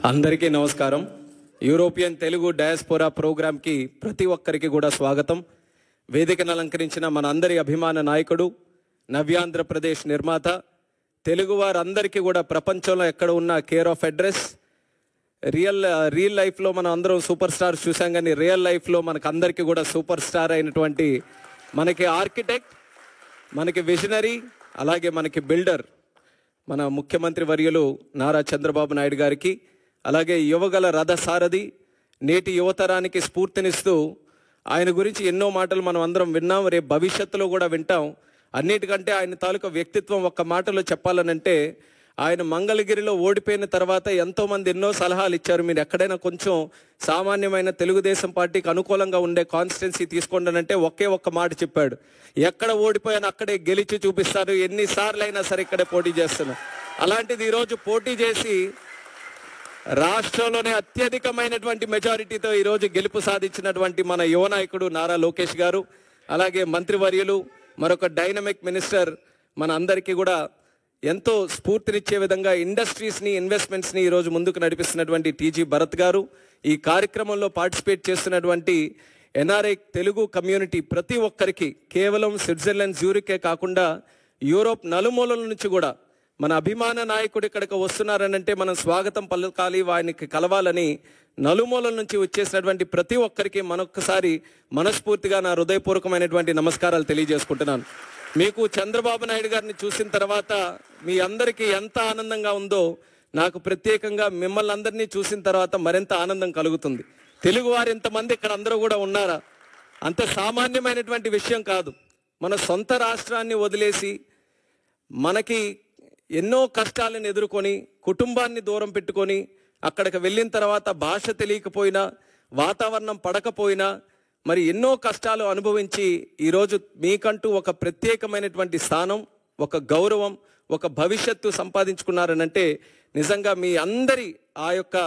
అందరికీ నమస్కారం. European Telugu diaspora ప్రోగ్రాంకి ప్రతి ఒక్కరికి కూడా స్వాగతం. వేదికను అలంకరించిన మన అందరి అభిమాన నాయకుడు, నవ్యాంధ్రప్రదేశ్ నిర్మాత, తెలుగు వారందరికీ కూడా ప్రపంచంలో ఎక్కడ ఉన్న కేర్ ఆఫ్ అడ్రస్. రియల్ లైఫ్లో మనం అందరం సూపర్ స్టార్స్ చూసాం, కానీ రియల్ లైఫ్లో మనకు అందరికీ కూడా సూపర్ స్టార్ అయినటువంటి మనకి ఆర్కిటెక్ట్, మనకి విజనరీ, అలాగే మనకి బిల్డర్, మన ముఖ్యమంత్రి వర్యులు నారా చంద్రబాబు నాయుడు గారికి, అలాగే యువగల రథసారథి, నేటి యువతరానికి స్ఫూర్తినిస్తూ ఆయన గురించి ఎన్నో మాటలు మనం అందరం విన్నాం, రేపు భవిష్యత్తులో కూడా వింటాం. అన్నిటికంటే ఆయన తాలూకా వ్యక్తిత్వం ఒక్క మాటలో చెప్పాలనంటే, ఆయన మంగళగిరిలో ఓడిపోయిన తర్వాత ఎంతోమంది ఎన్నో సలహాలు ఇచ్చారు. మీరు ఎక్కడైనా కొంచెం సామాన్యమైన తెలుగుదేశం పార్టీకి అనుకూలంగా ఉండే కాన్స్టిట్యున్సీ తీసుకోండి, ఒకే ఒక్క మాట చెప్పాడు, ఎక్కడ ఓడిపోయాను అక్కడే గెలిచి చూపిస్తాను, ఎన్నిసార్లు అయినా సరే ఇక్కడే పోటీ చేస్తాను. అలాంటిది ఈరోజు పోటీ చేసి రాష్ట్రంలోనే అత్యధికమైనటువంటి మెజారిటీతో ఈరోజు గెలుపు సాధించినటువంటి మన యువ నాయకుడు నారా లోకేష్ గారు, అలాగే మంత్రివర్యులు, మరొక డైనమిక్ మినిస్టర్, మన అందరికీ కూడా ఎంతో స్ఫూర్తినిచ్చే విధంగా ఇండస్ట్రీస్ని, ఇన్వెస్ట్మెంట్స్ని ఈరోజు ముందుకు నడిపిస్తున్నటువంటి టీజీ భరత్ గారు, ఈ కార్యక్రమంలో పార్టిసిపేట్ చేస్తున్నటువంటి ఎన్ఆర్ఐ తెలుగు కమ్యూనిటీ ప్రతి ఒక్కరికి, కేవలం స్విట్జర్లాండ్ జ్యూరికే కాకుండా యూరోప్ నలుమూలల నుంచి కూడా మన అభిమాన నాయకుడు ఇక్కడికి వస్తున్నారనంటే మనం స్వాగతం పలకాలి, ఆయనకి కలవాలని నలుమూలల నుంచి వచ్చేసినటువంటి ప్రతి ఒక్కరికి మరొక్కసారి మనస్ఫూర్తిగా నా హృదయపూర్వకమైనటువంటి నమస్కారాలు తెలియజేసుకుంటున్నాను. మీకు చంద్రబాబు నాయుడు గారిని చూసిన తర్వాత మీ అందరికీ ఎంత ఆనందంగా ఉందో, నాకు ప్రత్యేకంగా మిమ్మల్ని అందరినీ చూసిన తర్వాత మరింత ఆనందం కలుగుతుంది. తెలుగువారు ఇంతమంది ఇక్కడ అందరూ కూడా ఉన్నారా? అంత సామాన్యమైనటువంటి విషయం కాదు. మన సొంత రాష్ట్రాన్ని వదిలేసి, మనకి ఎన్నో కష్టాలను ఎదుర్కొని, కుటుంబాన్ని దూరం పెట్టుకొని అక్కడికి వెళ్ళిన తర్వాత భాష తెలియకపోయినా, వాతావరణం పడకపోయినా, మరి ఎన్నో కష్టాలు అనుభవించి ఈరోజు మీకంటూ ఒక ప్రత్యేకమైనటువంటి స్థానం, ఒక గౌరవం, ఒక భవిష్యత్తు సంపాదించుకున్నారనంటే నిజంగా మీ అందరి ఆ యొక్క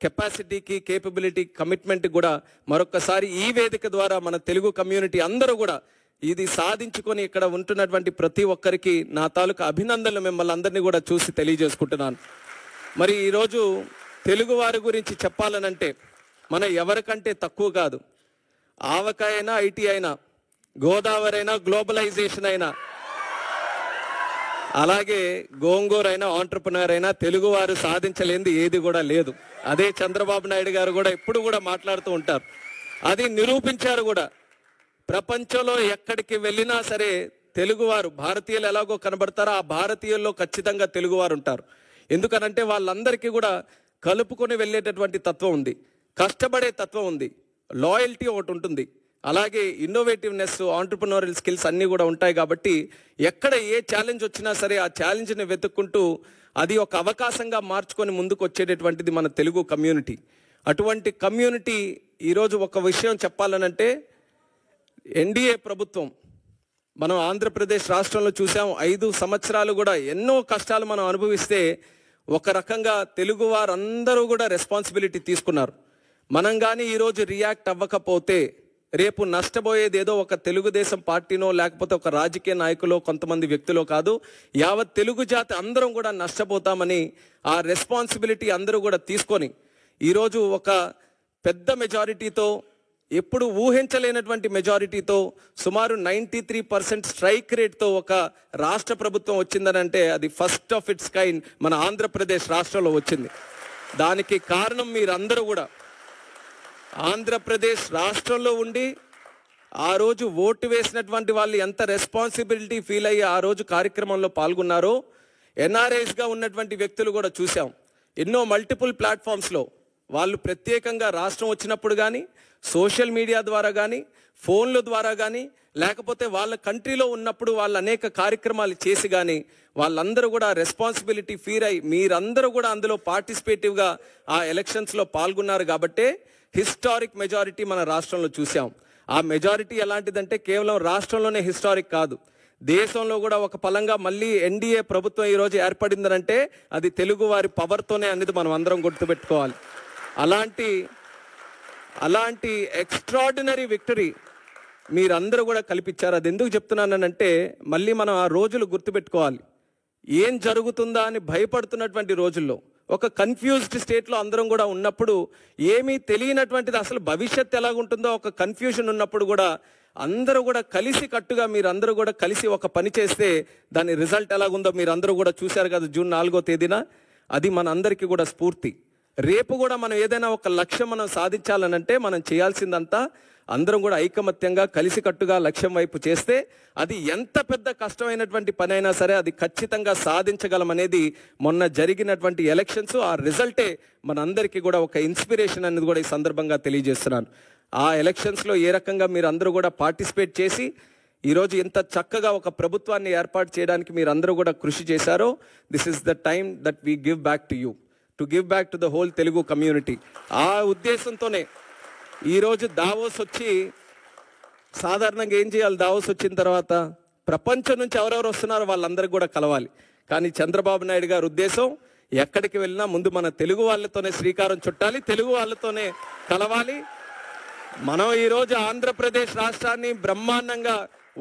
కెపాసిటీకి, కేపబిలిటీ, కమిట్మెంట్ కూడా మరొకసారి ఈ వేదిక ద్వారా మన తెలుగు కమ్యూనిటీ అందరూ కూడా ఇది సాధించుకొని ఇక్కడ ఉంటున్నటువంటి ప్రతి ఒక్కరికి నా తాలూకా అభినందనలు మిమ్మల్ని అందరినీ కూడా చూసి తెలియజేసుకుంటున్నాను. మరి ఈరోజు తెలుగు వారి గురించి చెప్పాలనంటే మన ఎవరికంటే తక్కువ కాదు. ఆవకాయ అయినా, ఐటీ అయినా, గోదావరి అయినా, గ్లోబలైజేషన్ అయినా, అలాగే గోంగూర అయినా, ఆంటర్ప్రినర్ అయినా తెలుగువారు సాధించలేనిది ఏది కూడా లేదు. అదే చంద్రబాబు నాయుడు గారు కూడా ఎప్పుడు కూడా మాట్లాడుతూ ఉంటారు. అది నిరూపించారు కూడా. ప్రపంచంలో ఎక్కడికి వెళ్ళినా సరే తెలుగువారు, భారతీయులు ఎలాగో కనబడతారో ఆ భారతీయుల్లో ఖచ్చితంగా తెలుగువారు ఉంటారు. ఎందుకనంటే వాళ్ళందరికీ కూడా కలుపుకొని వెళ్ళేటటువంటి తత్వం ఉంది, కష్టపడే తత్వం ఉంది, లాయల్టీ ఒకటి ఉంటుంది, అలాగే ఇన్నోవేటివ్నెస్, ఆంటర్ప్రినోరియల్ స్కిల్స్ అన్నీ కూడా ఉంటాయి. కాబట్టి ఎక్కడ ఏ ఛాలెంజ్ వచ్చినా సరే ఆ ఛాలెంజ్ని వెతుక్కుంటూ అది ఒక అవకాశంగా మార్చుకొని ముందుకు వచ్చేటటువంటిది మన తెలుగు కమ్యూనిటీ. అటువంటి కమ్యూనిటీ ఈరోజు ఒక విషయం చెప్పాలనంటే, ఎన్డీఏ ప్రభుత్వం మనం ఆంధ్రప్రదేశ్ రాష్ట్రంలో చూసాం. 5 సంవత్సరాలు కూడా ఎన్నో కష్టాలు మనం అనుభవిస్తే ఒక రకంగా తెలుగు వారందరూ కూడా రెస్పాన్సిబిలిటీ తీసుకున్నారు. మనం కానీ ఈరోజు రియాక్ట్ అవ్వకపోతే రేపు నష్టపోయేది ఏదో ఒక తెలుగుదేశం పార్టీనో లేకపోతే ఒక రాజకీయ నాయకులో, కొంతమంది వ్యక్తులో కాదు, యావత్ తెలుగు జాతి అందరం కూడా నష్టపోతామని ఆ రెస్పాన్సిబిలిటీ అందరూ కూడా తీసుకొని ఈరోజు ఒక పెద్ద మెజారిటీతో, ఎప్పుడు ఊహించలేనటువంటి మెజారిటీతో, సుమారు 93% స్ట్రైక్ రేట్తో ఒక రాష్ట్ర ప్రభుత్వం వచ్చిందనంటే అది ఫస్ట్ ఆఫ్ ఇట్స్ కైండ్ మన ఆంధ్రప్రదేశ్ రాష్ట్రంలో వచ్చింది. దానికి కారణం మీరందరూ కూడా ఆంధ్రప్రదేశ్ రాష్ట్రంలో ఉండి ఆ రోజు ఓటు వేసినటువంటి వాళ్ళు ఎంత రెస్పాన్సిబిలిటీ ఫీల్ అయ్యి ఆ రోజు కార్యక్రమంలో పాల్గొన్నారో ఎన్ఆర్ఐస్గా ఉన్నటువంటి వ్యక్తులు కూడా చూసాం. ఎన్నో మల్టిపుల్ ప్లాట్ఫామ్స్లో వాళ్ళు ప్రత్యేకంగా రాష్ట్రం వచ్చినప్పుడు కానీ, సోషల్ మీడియా ద్వారా కానీ, ఫోన్ల ద్వారా కానీ, లేకపోతే వాళ్ళ కంట్రీలో ఉన్నప్పుడు వాళ్ళు అనేక కార్యక్రమాలు చేసి కానీ వాళ్ళందరూ కూడా రెస్పాన్సిబిలిటీ ఫీల్ అయ్యి మీరందరూ కూడా అందులో పార్టిసిపేటివ్గా ఆ ఎలక్షన్స్లో పాల్గొన్నారు. కాబట్టే హిస్టారిక్ మెజారిటీ మన రాష్ట్రంలో చూసాం. ఆ మెజారిటీ ఎలాంటిదంటే కేవలం రాష్ట్రంలోనే హిస్టారిక్ కాదు, దేశంలో కూడా ఒక పలంగా మళ్ళీ ఎన్డీఏ ప్రభుత్వం ఈరోజు ఏర్పడిందనంటే అది తెలుగు వారి పవర్తోనే అనేది మనం అందరం గుర్తుపెట్టుకోవాలి. అలాంటి ఎక్స్ట్రాడినరీ విక్టరీ మీరందరూ కూడా కల్పించారు. అది ఎందుకు చెప్తున్నానంటే మళ్ళీ మనం ఆ రోజులు గుర్తుపెట్టుకోవాలి. ఏం జరుగుతుందా అని భయపడుతున్నటువంటి రోజుల్లో ఒక కన్ఫ్యూజ్డ్ స్టేట్లో అందరం కూడా ఉన్నప్పుడు, ఏమీ తెలియనటువంటిది అసలు భవిష్యత్తు ఎలాగుంటుందో ఒక కన్ఫ్యూజన్ ఉన్నప్పుడు కూడా అందరూ కూడా కలిసి కట్టుగా మీరందరూ కూడా కలిసి ఒక పని చేస్తే దాని రిజల్ట్ ఎలాగుందో మీరు అందరూ కూడా చూశారు కదా జూన్ 4వ తేదీన. అది మన అందరికీ కూడా స్ఫూర్తి. రేపు కూడా మనం ఏదైనా ఒక లక్ష్యం మనం సాధించాలనంటే మనం చేయాల్సిందంతా అందరం కూడా ఐకమత్యంగా కలిసికట్టుగా లక్ష్యం వైపు చేస్తే అది ఎంత పెద్ద కష్టమైనటువంటి పని అయినా సరే అది ఖచ్చితంగా సాధించగలమనేది మొన్న జరిగినటువంటి ఎలక్షన్స్ ఆ రిజల్టే మనందరికీ కూడా ఒక ఇన్స్పిరేషన్ అనేది కూడా ఈ సందర్భంగా తెలియజేస్తున్నాను. ఆ ఎలక్షన్స్లో ఏ రకంగా మీరు అందరూ కూడా పార్టిసిపేట్ చేసి ఈరోజు ఇంత చక్కగా ఒక ప్రభుత్వాన్ని ఏర్పాటు చేయడానికి మీరు అందరూ కూడా కృషి చేశారో, this is the time that we give back to you, to give back to the whole Telugu community. ఆ ఉద్దేశంతోనే ఈరోజు దావోస్ వచ్చి, సాధారణంగా ఏం చేయాలి దావోస్ వచ్చిన తర్వాత ప్రపంచం నుంచి ఎవరెవరు వస్తున్నారో వాళ్ళందరికీ కూడా కలవాలి. కానీ చంద్రబాబు నాయుడు గారి ఉద్దేశం ఎక్కడికి వెళ్ళినా ముందు మన తెలుగు వాళ్ళతోనే శ్రీకారం చుట్టాలి, తెలుగు వాళ్ళతోనే కలవాలి. మనం ఈరోజు ఆంధ్రప్రదేశ్ రాష్ట్రాన్ని బ్రహ్మాండంగా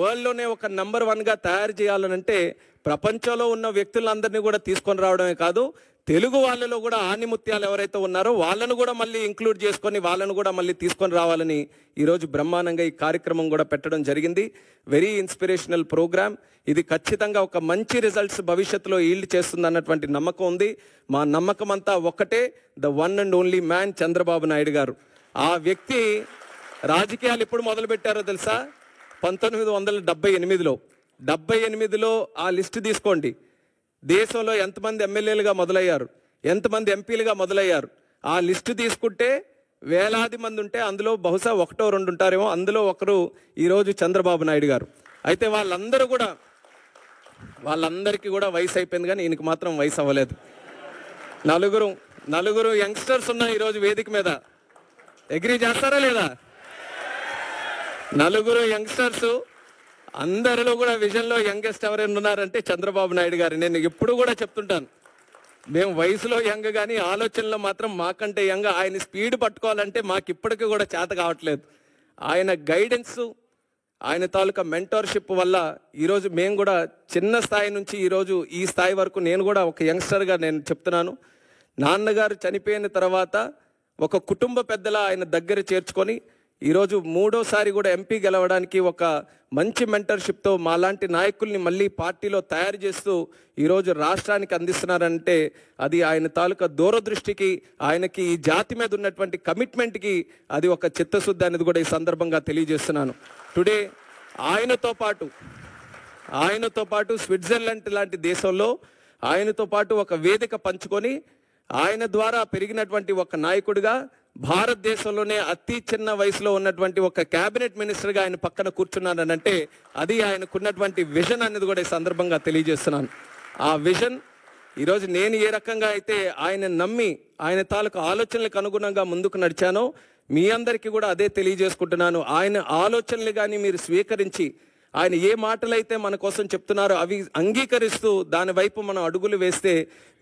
వరల్డ్లోనే ఒక నెంబర్ 1గా తయారు చేయాలనంటే ప్రపంచంలో ఉన్న వ్యక్తులందరినీ కూడా తీసుకొని రావడమే కాదు, తెలుగు వాళ్ళలో కూడా ఆణిముత్యాలు ఎవరైతే ఉన్నారో వాళ్ళను కూడా మళ్ళీ ఇంక్లూడ్ చేసుకొని వాళ్ళను కూడా మళ్ళీ తీసుకొని రావాలని ఈరోజు బ్రహ్మాండంగా ఈ కార్యక్రమం కూడా పెట్టడం జరిగింది. Very inspirational program. ఇది ఖచ్చితంగా ఒక మంచి రిజల్ట్స్ భవిష్యత్తులో ఈల్డ్ చేస్తుంది అన్నటువంటి నమ్మకం ఉంది. మా నమ్మకం అంతా ఒక్కటే, the one and only man Chandrababu Naidu గారు. ఆ వ్యక్తి రాజకీయాలు ఎప్పుడు మొదలుపెట్టారో తెలుసా? 1978లో. 78లో ఆ లిస్టు తీసుకోండి. దేశంలో ఎంతమంది ఎమ్మెల్యేలుగా మొదలయ్యారు, ఎంతమంది ఎంపీలుగా మొదలయ్యారు, ఆ లిస్టు తీసుకుంటే వేలాది మంది ఉంటే అందులో బహుశా 1-2 ఉంటారేమో. అందులో ఒకరు ఈరోజు చంద్రబాబు నాయుడు గారు. అయితే వాళ్ళందరికీ కూడా వయసు అయిపోయింది, కానీ ఈయనకి మాత్రం వయసు అవ్వలేదు. నలుగురు యంగ్స్టర్స్ ఉన్నాయి ఈరోజు వేదిక మీద. అగ్రీ చేస్తారా లేదా? నలుగురు యంగ్స్టర్స్, అందరిలో కూడా విజన్లో యంగెస్ట్ ఎవరైనా ఉన్నారంటే చంద్రబాబు నాయుడు గారు. నేను ఎప్పుడు కూడా చెప్తుంటాను, మేము వయసులో యంగ్ కానీ ఆలోచనలో మాత్రం మాకంటే యంగ్. ఆయన స్పీడ్ పట్టుకోవాలంటే మాకు ఇప్పటికీ కూడా చేత కావట్లేదు. ఆయన గైడెన్స్, ఆయన తాలూకా మెంటర్షిప్ వల్ల ఈరోజు మేము కూడా చిన్న స్థాయి నుంచి ఈరోజు ఈ స్థాయి వరకు నేను కూడా ఒక యంగ్స్టర్గా నేను చెప్తున్నాను. నాన్నగారు చనిపోయిన తర్వాత ఒక కుటుంబ పెద్దల ఆయన దగ్గర చేర్చుకొని ఈరోజు 3వసారి కూడా ఎంపీ గెలవడానికి ఒక మంచి మెంటర్షిప్తో మాలాంటి నాయకుల్ని మళ్ళీ పార్టీలో తయారు చేస్తూ ఈరోజు రాష్ట్రానికి అందిస్తున్నారంటే అది ఆయన తాలూకా దూరదృష్టికి, ఆయనకి ఈ జాతి మీద ఉన్నటువంటి కమిట్మెంట్కి అది ఒక చిత్తశుద్ధి అనేది కూడా ఈ సందర్భంగా తెలియజేస్తున్నాను. టుడే ఆయనతో పాటు స్విట్జర్లాండ్ లాంటి దేశంలో ఆయనతో పాటు ఒక వేదిక పంచుకొని ఆయన ద్వారా పెరిగినటువంటి ఒక నాయకుడిగా భారతదేశంలోనే అతి చిన్న వయసులో ఉన్నటువంటి ఒక క్యాబినెట్ మినిస్టర్గా ఆయన పక్కన కూర్చున్నారనంటే అది ఆయనకున్నటువంటి విజన్ అనేది కూడా ఈ సందర్భంగా తెలియజేస్తున్నాను. ఆ విజన్ ఈరోజు నేను ఏ రకంగా అయితే ఆయన నమ్మి ఆయన తాలూకు ఆలోచనలకు అనుగుణంగా ముందుకు నడిచానో మీ అందరికీ కూడా అదే తెలియజేసుకుంటున్నాను. ఆయన ఆలోచనలు కానీ మీరు స్వీకరించి ఆయన ఏ మాటలైతే మన కోసం చెప్తున్నారో అవి అంగీకరిస్తూ దాని వైపు మనం అడుగులు వేస్తే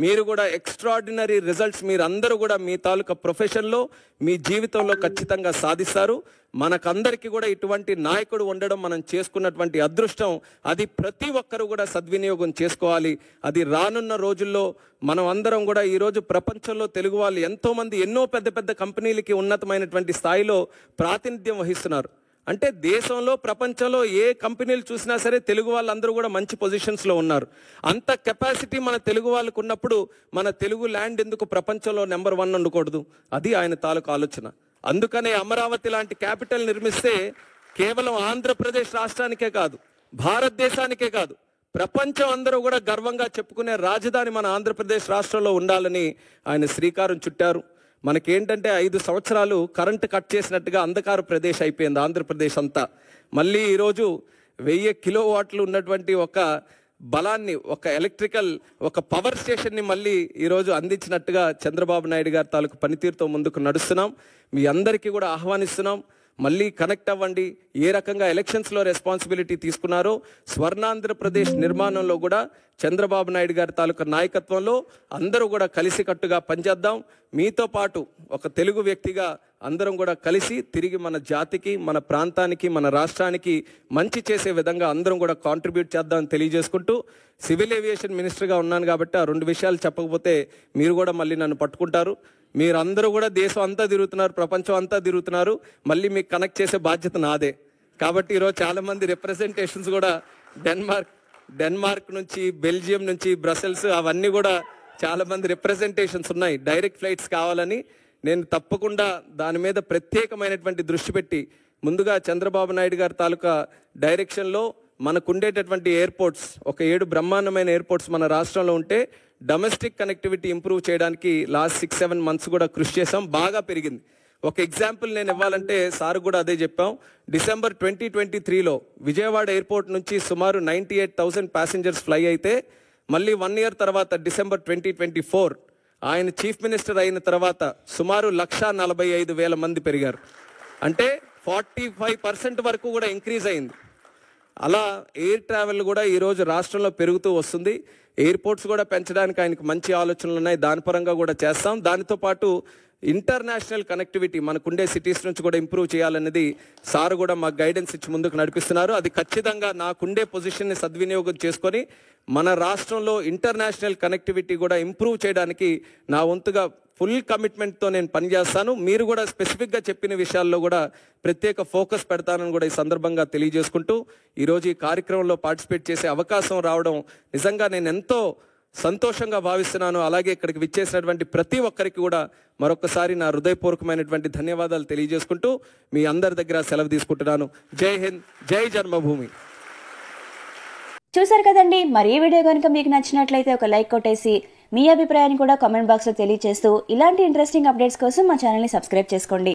మీరు కూడా ఎక్స్ట్రాడినరీ రిజల్ట్స్ మీరు అందరూ కూడా మీ తాలూకా ప్రొఫెషన్లో మీ జీవితంలో ఖచ్చితంగా సాధిస్తారు. మనకందరికీ కూడా ఇటువంటి నాయకుడు ఉండడం మనం చేసుకున్నటువంటి అదృష్టం. అది ప్రతి ఒక్కరూ కూడా సద్వినియోగం చేసుకోవాలి. అది రానున్న రోజుల్లో మనం అందరం కూడా ఈరోజు ప్రపంచంలో తెలుగు వాళ్ళు ఎంతోమంది ఎన్నో పెద్ద పెద్ద కంపెనీలకి ఉన్నతమైనటువంటి స్థాయిలో ప్రాతినిధ్యం వహిస్తున్నారు. అంటే దేశంలో ప్రపంచంలో ఏ కంపెనీలు చూసినా సరే తెలుగు వాళ్ళందరూ కూడా మంచి పొజిషన్స్లో ఉన్నారు. అంత కెపాసిటీ మన తెలుగు వాళ్ళకు ఉన్నప్పుడు మన తెలుగు ల్యాండ్ ఎందుకు ప్రపంచంలో నెంబర్ 1 ఉండకూడదు? అది ఆయన తాలూకు ఆలోచన. అందుకనే అమరావతి లాంటి క్యాపిటల్ నిర్మిస్తే కేవలం ఆంధ్రప్రదేశ్ రాష్ట్రానికే కాదు, భారతదేశానికే కాదు, ప్రపంచం అందరూ కూడా గర్వంగా చెప్పుకునే రాజధాని మన ఆంధ్రప్రదేశ్ రాష్ట్రంలో ఉండాలని ఆయన శ్రీకారం చుట్టారు. మనకేంటంటే 5 సంవత్సరాలు కరెంటు కట్ చేసినట్టుగా అంధకార ప్రదేశ్ అయిపోయింది ఆంధ్రప్రదేశ్ అంతా. మళ్ళీ ఈరోజు 1000 కిలోవాట్లు ఉన్నటువంటి ఒక బలాన్ని, ఒక ఎలక్ట్రికల్ ఒక పవర్ స్టేషన్ని మళ్ళీ ఈరోజు అందించినట్టుగా చంద్రబాబు నాయుడు గారి తాలూకు పనితీరుతో ముందుకు నడుస్తున్నాం. మీ అందరికీ కూడా ఆహ్వానిస్తున్నాం, మళ్ళీ కనెక్ట్ అవ్వండి. ఏ రకంగా ఎలక్షన్స్లో రెస్పాన్సిబిలిటీ తీసుకున్నారో స్వర్ణాంధ్రప్రదేశ్ నిర్మాణంలో కూడా చంద్రబాబు నాయుడు గారి తాలూకా నాయకత్వంలో అందరూ కూడా కలిసికట్టుగా పనిచేద్దాం. మీతో పాటు ఒక తెలుగు వ్యక్తిగా అందరం కూడా కలిసి తిరిగి మన జాతికి, మన ప్రాంతానికి, మన రాష్ట్రానికి మంచి చేసే విధంగా అందరం కూడా కాంట్రిబ్యూట్ చేద్దామని తెలియజేసుకుంటూ, సివిల్ ఏవియేషన్ మినిస్టర్గా ఉన్నాను కాబట్టి ఆ 2 విషయాలు చెప్పకపోతే మీరు కూడా మళ్ళీ నన్ను పట్టుకుంటారు. మీరందరూ కూడా దేశం అంతా తిరుగుతున్నారు, ప్రపంచం అంతా తిరుగుతున్నారు, మళ్ళీ మీకు కనెక్ట్ చేసే బాధ్యత నాదే. కాబట్టి ఈరోజు చాలామంది రిప్రజెంటేషన్స్ కూడా డెన్మార్క్ నుంచి, బెల్జియం నుంచి, బ్రసెల్స్ అవన్నీ కూడా చాలామంది రిప్రజెంటేషన్స్ ఉన్నాయి. డైరెక్ట్ ఫ్లైట్స్ కావాలని నేను తప్పకుండా దాని మీద ప్రత్యేకమైనటువంటి దృష్టి పెట్టి ముందుగా చంద్రబాబు నాయుడు గారి తాలూకా డైరెక్షన్లో మనకుండేటటువంటి ఎయిర్పోర్ట్స్, ఒక 7 బ్రహ్మాండమైన ఎయిర్పోర్ట్స్ మన రాష్ట్రంలో ఉంటే డొమెస్టిక్ కనెక్టివిటీ ఇంప్రూవ్ చేయడానికి లాస్ట్ 6-7 మంత్స్ కూడా కృషి చేసాం, బాగా పెరిగింది. ఒక ఎగ్జాంపుల్ నేను ఇవ్వాలంటే సార్ కూడా అదే చెప్పాం. డిసెంబర్ 2023లో విజయవాడ ఎయిర్పోర్ట్ నుంచి సుమారు 98,000 ప్యాసింజర్స్ ఫ్లై అయితే మళ్ళీ 1 ఇయర్ తర్వాత డిసెంబర్ 2024 ఆయన చీఫ్ మినిస్టర్ అయిన తర్వాత సుమారు 1,45,000 మంది పెరిగారు. అంటే 45% వరకు కూడా ఇంక్రీజ్ అయింది. అలా ఎయిర్ ట్రావెల్ కూడా ఈరోజు రాష్ట్రంలో పెరుగుతూ వస్తుంది. ఎయిర్పోర్ట్స్ కూడా పెంచడానికి ఆయనకు మంచి ఆలోచనలు ఉన్నాయి, దాని పరంగా కూడా చేస్తాం. దానితో పాటు ఇంటర్నేషనల్ కనెక్టివిటీ మనకుండే సిటీస్ నుంచి కూడా ఇంప్రూవ్ చేయాలనేది సార్ కూడా మాకు గైడెన్స్ ఇచ్చి ముందుకు నడిపిస్తున్నారు. అది ఖచ్చితంగా నాకుండే పొజిషన్ని సద్వినియోగం చేసుకొని మన రాష్ట్రంలో ఇంటర్నేషనల్ కనెక్టివిటీ కూడా ఇంప్రూవ్ చేయడానికి నా వంతుగా ఫుల్ కమిట్మెంట్తో నేను పనిచేస్తాను. మీరు కూడా స్పెసిఫిక్గా చెప్పిన విషయాల్లో కూడా ప్రత్యేక ఫోకస్ పెడతానని కూడా ఈ సందర్భంగా తెలియజేసుకుంటూ, ఈరోజు ఈ కార్యక్రమంలో పార్టిసిపేట్ చేసే అవకాశం రావడం నిజంగా నేను ఎంతో సంతోషంగా భావిస్తున్నాను. అలాగే ఇక్కడికి విచ్చేసినటువంటి ప్రతి ఒక్కరికి కూడా మరొకసారి నా హృదయపూర్వకమైనటువంటి ధన్యవాదాలు తెలియజేసుకుంటూ మీ అందరి దగ్గర సెలవు తీసుకుంటున్నాను. జై హింద్, జై జన్మభూమి. చూసారు కదండి, మరి ఈ వీడియో కనుక మీకు నచ్చినట్లయితే ఒక లైక్ కొట్టేసి మీ అభిప్రాయాన్ని కూడా కామెంట్ బాక్స్లో తెలియజేస్తూ ఇలాంటి ఇంట్రెస్టింగ్ అప్డేట్స్ కోసం మా ఛానల్ని సబ్స్క్రైబ్ చేసుకోండి.